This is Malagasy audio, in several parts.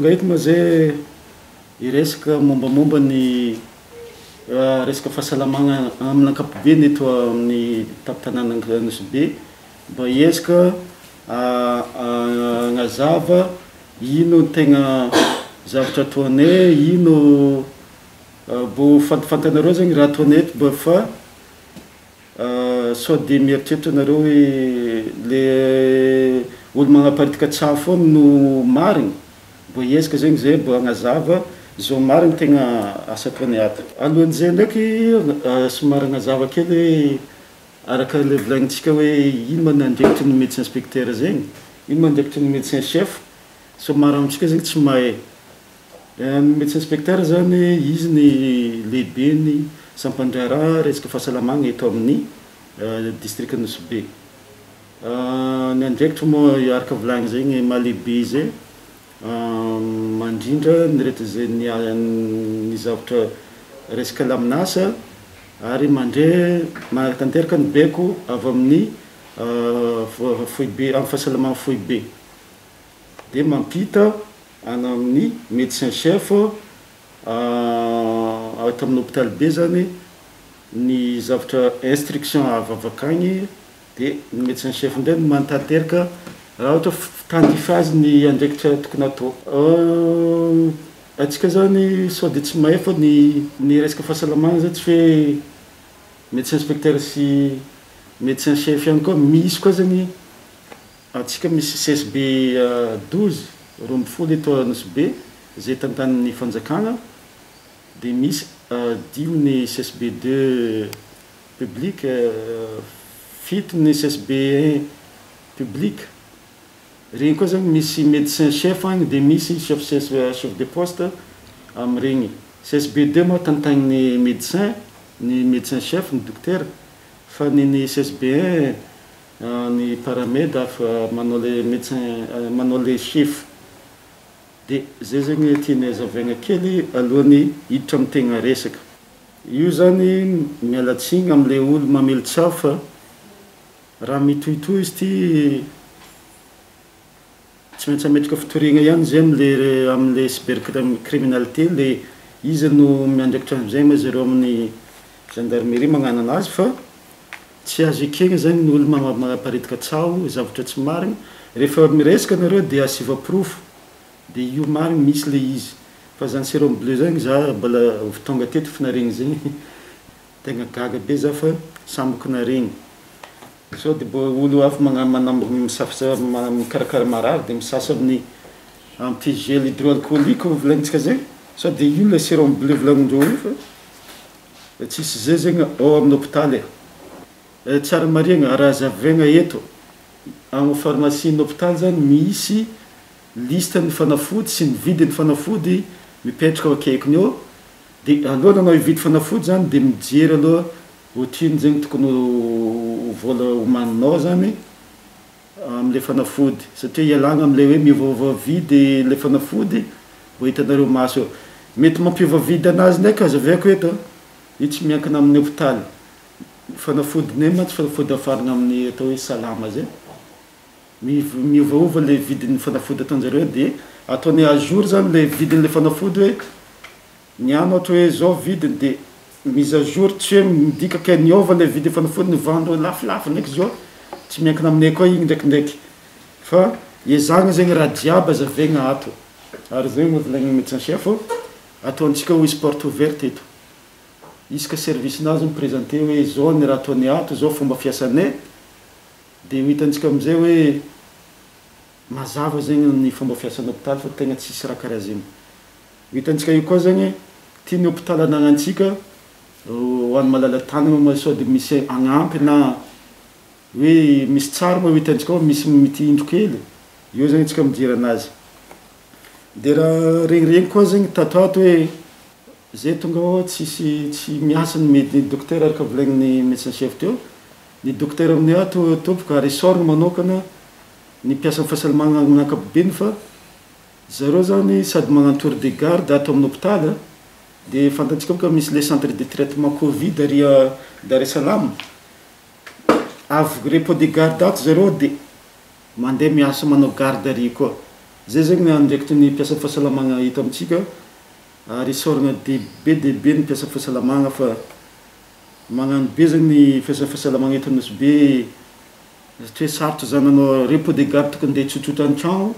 vola eto moa zay iresaka mombamomba ny resaka fahasalamagna amin'ny ankapobeny eto amin'ny tapitanàna Anosibe, mba hiezaka agnazava ino tegna zavatra ataonay, ino mbo fantafantanareo zegny raha ataonay eto, mba fa sao de mieritreritra anareo hoe le olo magnaparitaka tsaha foana no marigny, mbo hiezaka zegny zay mbo agnazava zao marigny tegna asa ataonay ato. Alohan'izay ndraiky somary agnazava kely araka le volagnintsika hoe ino ma nandraikitry ny médecin inspecteur zegny, ino ma nandraikitry ny médecin chef, somary amintsika zegny tsy mahay. Ny médecin inspecteur zany izy ny lehibeny sampandrara resaka fahasalamagna eto amin'ny district Anosibe. Ny andraikitra moa araka volagny zegny mahalehibe zay mandrindra ny rehetra zay ny zavatra resaka laminasa ary mandray tanteraka ny baiko avy amin'ny foibe amin'ny fahasalamagna foibe, dia mampita any amin'ny médecin chef ato amin'ny hôpital be zany ny zavatra instruction avy avakagny, dia ny médecin chef ndray no manatanteraka raha ohatra tandify azy ny andraikitra tokony atao. Atsika zany sao de tsy mahay fa ny resaka fahasalamagna zay tsy hoe médecin inspecteur sy médecin chef ihany koa, misy koa zany atsika misy CSB 12 12 eto Anosibe zay tantanin'ny fanjakagna, dia misy 10 ny CSB 2 public, 7 ny CSB 1 public. Regny koa zany misy médecin chef agny, dia misy chef de poste amin'regny. CSB 2 moa tantanin'ny médecin, ny médecin chef, ny docteur, fa ny CSB 1 ny paramède fa manao le médecin manao le chef. Dia zay zegny tianay hazavaigna kely alohan'ny hiditra amin'ny tegna resaka. Io zany mialatsigny amin'le olo mamely tsaho fa raha mitohitohy izy ty tsy maintsy ametraka fitoriagna ihany zay amin'le cybercriminalité, le izy no miandraikitra am'izay moa zareo amin'ny gendarmerie magnano anazy, fa tsy azo ekegna zany ny olo magnaparitika tsaho zavatra tsy marigny. Rehefa miresaka nareo dia asiva proof, dia io marigny misy le izy, fa zany sérum bleu zany za mbola tonga teto fa naregny zegny tegna gaga be za fa samboko naregny. Sao dia mbo olo hafa mikarakara marary dia misasa amin'ny antigel hydroalcoolique volagnintsika zay, sao dia io le sérum bleu volagnindreo io, fa tsisy zay zegny ao amin'ny hôpitaly. Tsara mariagna raha zavaigna eto amin'ny pharmacie ny hôpitaly zany misy liste ny fanafody sy ny vidin'ny fanafody mipetraka ao akaikiny eo, dia aloha anao hividy fanafody zany dia mijery aloha ohatrino zegny tokony vola homaninao zany amin'le fanafody, satria ialagna amin'le hoe miovaova vidy le fanafody mbo hitanareo maso eo. Mety mampiova vidy anazy ndraiky hazavaiko eto, io tsy miankina amin'ny hôpitaly. Fanafodinay ma tsy fanafody afarina amin'ny atao hoe salama zay, miovaova le vidin'ny fanafody ataonjareo, dia ataony à jour zany le vidin'le fanafody hoe niano ohatra hoe zao vidiny, dia mise à jour tsy hoe midika ke niova le vidy fanafody nivandro lafolafo ndraiky zao, tsy miankina aminay koa igny ndraikindraiky, fa iezagna zegny raha jiaby azavaigna ato. Ary zay moa volagny médecin chef ataontsika ho izy porte ouverte eto, isaka service-nazy miprésente hoe zao ny raha ataony ato, zao fomba fiasanay, dia hitantsika am'izay hoe mazava zegny ny fomba fiasan'ny hôpitaly fa tegna tsisy raha karaha zegny. Hitantsika io koa zegny tia ny hôpitaly anagnantsika ho an'ny malala-tanagna moa, sao dia misy agnampy na hoe misy tsara moa hitantsika ao misy mitindro kely, io zegny tsika mijery anazy. Dia raha regniregny koa zegny tatoato hoe zay tonga ao tsy miasa ny docteur araka volagnin'ny médecin chef teo, ny docteur aminay ato tompoko resort manokana ny mpiasa amin'ny fahasalamagna amin'ny ankapobeny, fa zareo zany sady magnano tour de garde ato amin'ny hôpitaly, dia fantatsika moa ka misy le centre de traitement Covid ary Dar es Salaam, avy repos de garde ato zareo dia mandeha miasa manao garde ary koa, zay zegny andraikitry ny mpiasa fahasalamagna hita amitsika ary soragna dehibe ny mpiasa fahasalamagna fa magnano be zegny ny fiasa fahasalamagna eto Nosy Be satria sarotra zany anao repos de garde tokony ndeha tsotsotra an-tragno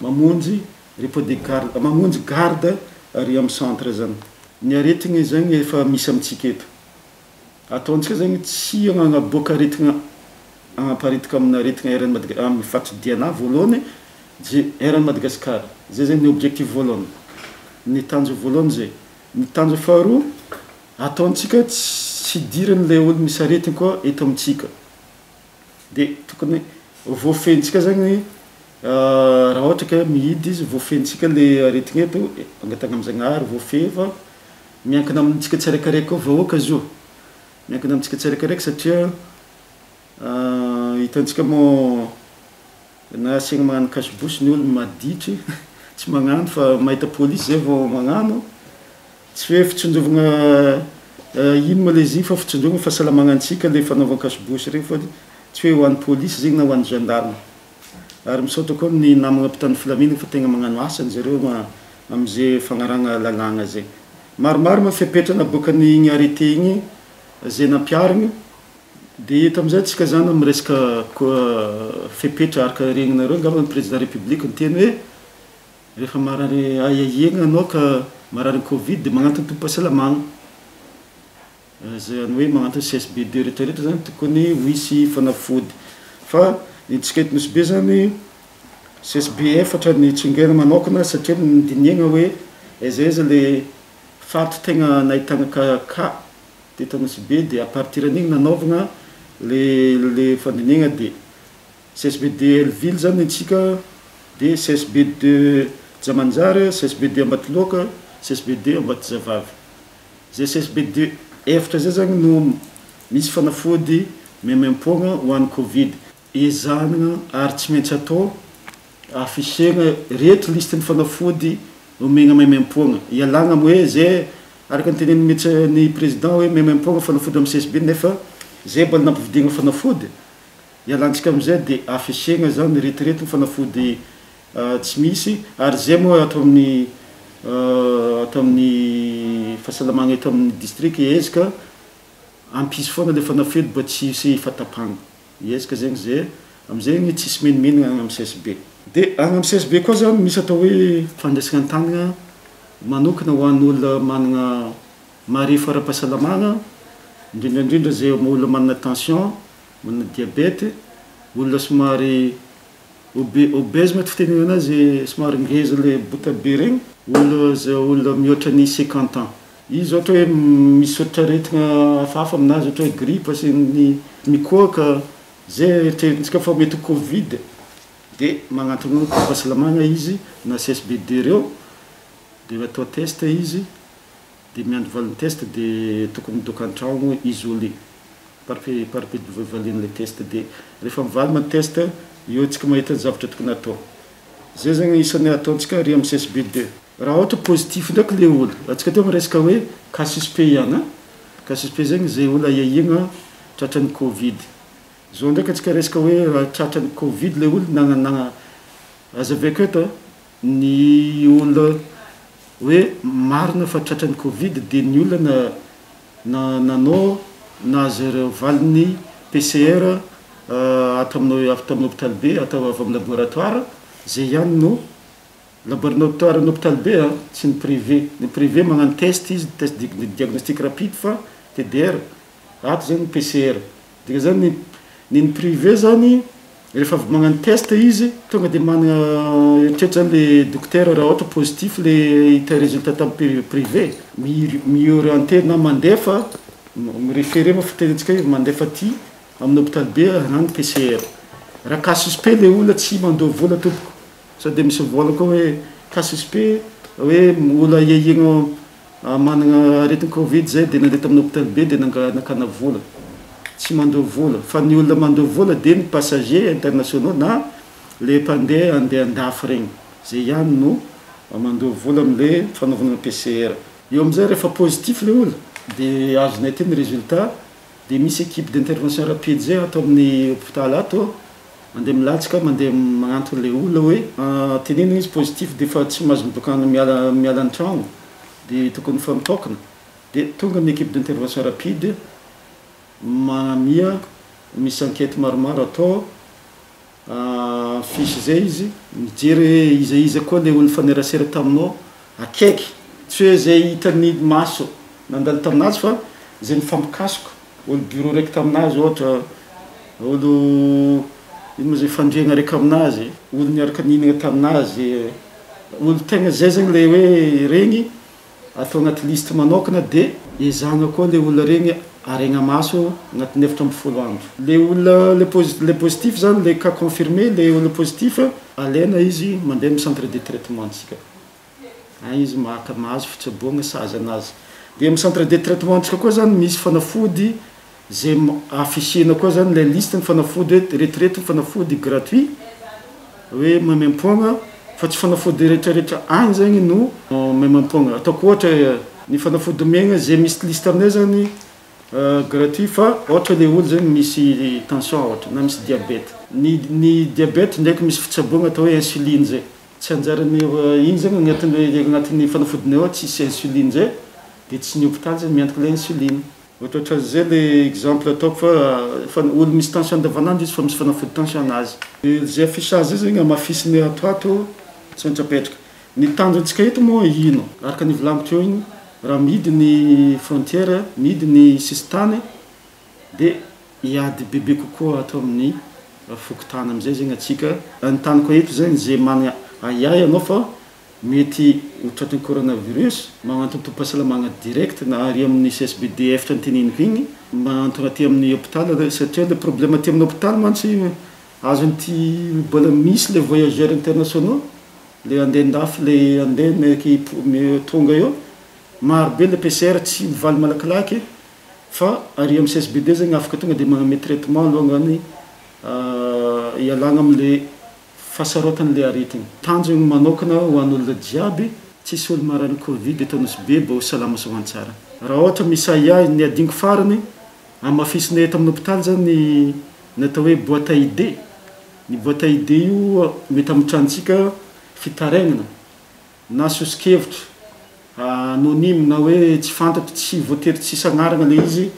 mamonjy repos de garde mamonjy garde ary amin'ny centre zany ny aretigny zegny efa misy amitsika eto ataontsika zegny tsy agnaboaka aretigna agnaparitaka amin'ny aretigna eran'ny Madagasikara amin'ny fatridiana voalohany eran'ny Madagasikara zay zegny ny objectif voalohany ny tanjo voalohany zay ny tanjo faharoa ataontsika tsy diran'ilay olo misy aretigny koa eto amitsika dia tokony voafentsika zegny raha ohatra ka mihidy izy voafentsika le aretigny eto angatagna amin'Zagnahary voafe fa miankina amintsika tsiraikaraiky koa vahoaka zo miankina amintsika tsiraikaraiky satria hitantsika mo na asiagna magnano cache-bouche ny olo maditry tsy magnano fa mahita polisy zay vao magnano tsy hoe fitsonjovagna ino ma le izy fa fitsonjovagna fahasalamagna antsika le fanaovana cache-bouche regny fa tsy hoe ho an'ny polisy zegny na ho an'ny gendarme ary misaotra koa ny namagna mpitandro filaminana fa tegna magnano asany zareo amin'izay fagnaragna lalàgna zay maromaro ma fepetrana boakany igny arrêté igny zay nampiarigny dia eto amin'izay tsika zany amin'ny resaka fepetra araka regninareo angamba ny président république nyteny hoe rehefa marary aiaigna anao ka marary covid dia magnantony tompo-pahasalamagna zany hoe magnantony CSB2 rehetrarehetra zany tokony ho hisy fanafody fa itsika eto Nosy Be zany CSB efatra ny tsingana manokana satria nydiniagna hoe aiza aiza le faritry tegna nahitagna ka teto Nosy Be dia à partir an'igny nanaovagna le fandiniagna dia CSB2 Elville zany itsika dia CSB2 Jamanjary CSB2 Ambatoloaka CSB2 Ambatozavavy zay CSB2 efatra zay zany no misy fanafody memem-poagna ho an'ny covid ezahana ary tsy maintsy atao affichena rehetra listin'ny fanafody omegna memem-poagna ialagna hoe zay araka nyteneny mihitsy ny président hoe memem-poagna fanafody amin'ny CSB nefa zay mbola nampividiagna fanafody ialantsika amin'izay dia affichena zany rehetrarehetra ny fanafody tsy misy ary zay moa atao amin'ny fahasalamagna eto amin'ny district ezaka ampisy foana le fanafody mba tsy hisy fatapagna ezaka zegny zay amin'izay ny tsisy menimenina agny amin'ny CSB dia agny amin'ny CSB koa zany misy atao hoe fandraisana an-tanagna manokana ho an'olona managna marefo ara-pahasalamagna indrindrandrindra zay olona manana tension manana diabete olona somary obèse mety fitenena anazy somary ngeza le bota be regny olona mihoatra ny 50 ans izy ohatra hoe misy ohatra aretigna hafahafa aminazy ohatra hoe grippe sy ny mikoaka zay eritreretintsika fa mety covid dia magnantony fahasalamagna izy na CSB2 reo dia atao test izy dia miandro valiny test dia tokony midoka an-tragno isolé parapet-valiny le test dia rehefa mivaly ma test eo tsika mahita zavatra tokony atao zay zegny isan'ny ataontsika ary amin'ny CSB2 raha ohatra positif ndraiky le olo atsika teo miresaka hoe cas suspect ihany cas suspect zegny zay olo aiaigna tratran'ny covid zao ndraiky atsika resaka hoe raha tratran'ny covid le olo nagnanagna aza aveko eto ny olona hoe marina fa tratran'ny covid dia ny olona nanao nazy valiny PCR atao amin'ny hôpital be atao avy amin'ny laboratoire zay ihany no laboratoire ny hôpital be tsy ny privé magnano test izy test diagnostic rapide fa TDR ato zany PCR dia zany ny privé zany rehefa magnano test izy tonga dia manana eritretra zany le docteur raha ohatra positif le hita résultat tamin'ny privé miorienté na mandefa miréféré ma fitenentsika hoe mandefa ty amin'ny hôpital be hagnano PCR raha cas suspect le olona tsy mandoha vola tompoko sady misy vola koa hoe cas suspect hoe olo aiaigna managna aretin'ny covid zay dia nandeha tamin'ny hôpital be dia nakana vola tsy mandoha vola fa ny olona mandoha vola dia ny passager internationaux na le mpandeha andeha andafy regny zay ihany no mandoha vola amin'le fanaovana PCR eo amin'izay rehefa positif le olo dia azonay teny résultat dia misy équipe d'intervention rapide zay atao amin'ny hôpital ato mandeha milatsika mandeha magnantony le olona hoe tenenina izy positif de fa tsy mahazo miboaka miala an-tragno de tokony fa mitokana de tonga ny équipe d'intervention rapide magnamia misy enquête maromaro atao fisy zay izy mijery iza koa le olona fanerasera taminao akaiky tsy hoe zay hitany maso nandalo taminazy fa zay mifampikasoko olo bureau raiky taminazy ohatra olo ino ma zay fandriagna raiky aminazy olo niaraka nihinagna taminazy olo tegna zay zegny le hoe regny atao agnaty liste manokana de ezahagna koa le olona regny aregna maso agnatin'ny efatra amby folo andro le olona le positif zany le cas confirmé le olona positif alaina izy mandeha amin'ny centre de traitement antsika izy maka mahazo fitsaboagna sazy anazy de amin'ny centre de traitement antsika koa zany misy fanafody zay affichena koa zany le liste ny fanafody hoe retraite ny fanafody gratuit hoe maimaimpogna fa tsy fanafody rehetrarehetra agny zegny no maimaimpogna ataoko ohatra ny fanafody megna zay misy liste aminay zany gratuit fa ohatra le olo zegny misy tension ohatra na misy diabète ny diabète ndraiky misy fitsaboagna atao hoe insuline zay tsy anjarany iny zegny agnatin'ny fanafodiny ao tsisy insuline zay de tsy ny hôpitaly zany miantoka le insuline ohatra zay le exemple ataoko fa olo misy tension andavanandro izy fa misy fanafody tension anazy zay affichage zay zegny amafisiny atoato tsy mitrapetraka ny tanjontsika eto moa ino araka ny volamiko teo igny raha midy ny frontière midy ny sisitany de hiady bebe kokoa atao amin'ny fokotany amizay zegny atsika anytaniko eto zegny zay mana ayay anao fa mety hotratrin'ny coronavirus magnantontom-pahasalamagna direct na ary amin'ny CSBD efatra nyteniniko igny magnantona aty amin'ny hôpitaly satria le problème aty amin'ny hôpitaly mantsy azon'ity mbola misy le voyageurs internationaux le andeha-ndafy le andeha meky tonga eo marobe le PCR tsy mivaly malakilaky fa ary amin'ny CSBD zegny afaka tonga de magname traitement alongany ialagna am'le fahasarotan'le aretigny tanjogny manokana ho an'olona jiaby tsisy olo marany covid ataonosy be mba ho salama soamantsara raha ohatra misy aya ny adingo farany amafisiny eto amin'ny hôpitaly zany ny atao hoe boîte à idée ny boîte à idée io mety amitrantsika fitarainana na sosikevitra anonyme na hoe tsy fantatry tsy voatery tsy sagnaragna le izy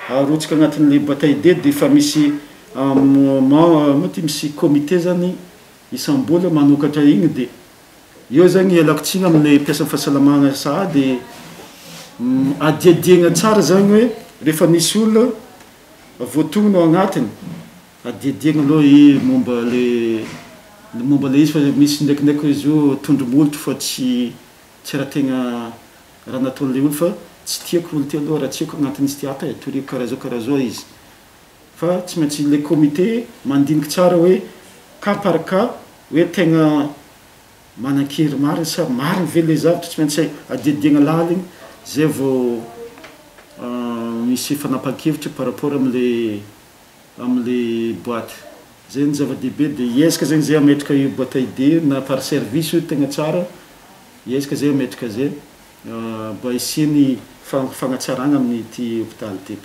arotsika agnatin'le boîte à idée de fa misy mety misy comité zany isam-bola manokatra igny de eo zany ialako tsiny amin'le mpiasa fahasalamagna sahady adiadiagna tsara zany hoe rehefa misy olona voatognonao agnatiny adiadiagna aloha momba le izy fa misy ndraikindraiky izy io tondromolotro fa tsy raha tegna raha nataon'le olo fa tsy tiako olo ty aloha raha tiako agnatin'izy ty ata toriko karaha zao izy fa tsy maintsy le comité mandiniky tsara hoe cas par cas hoe tegna manan-kery mariny sa mariny ve le zavatra tsy maintsy adiadiagna laligny zay vao misy fanapa-kevitra par rapport am'le boîte zay ny zava-dehibe de iezaka zegny zay ametraka io boîte à idée na par service io tegna tsara iezaka zay ametraka zay mba hisiany fagnatsaragna amin'ny ty hôpitaly ty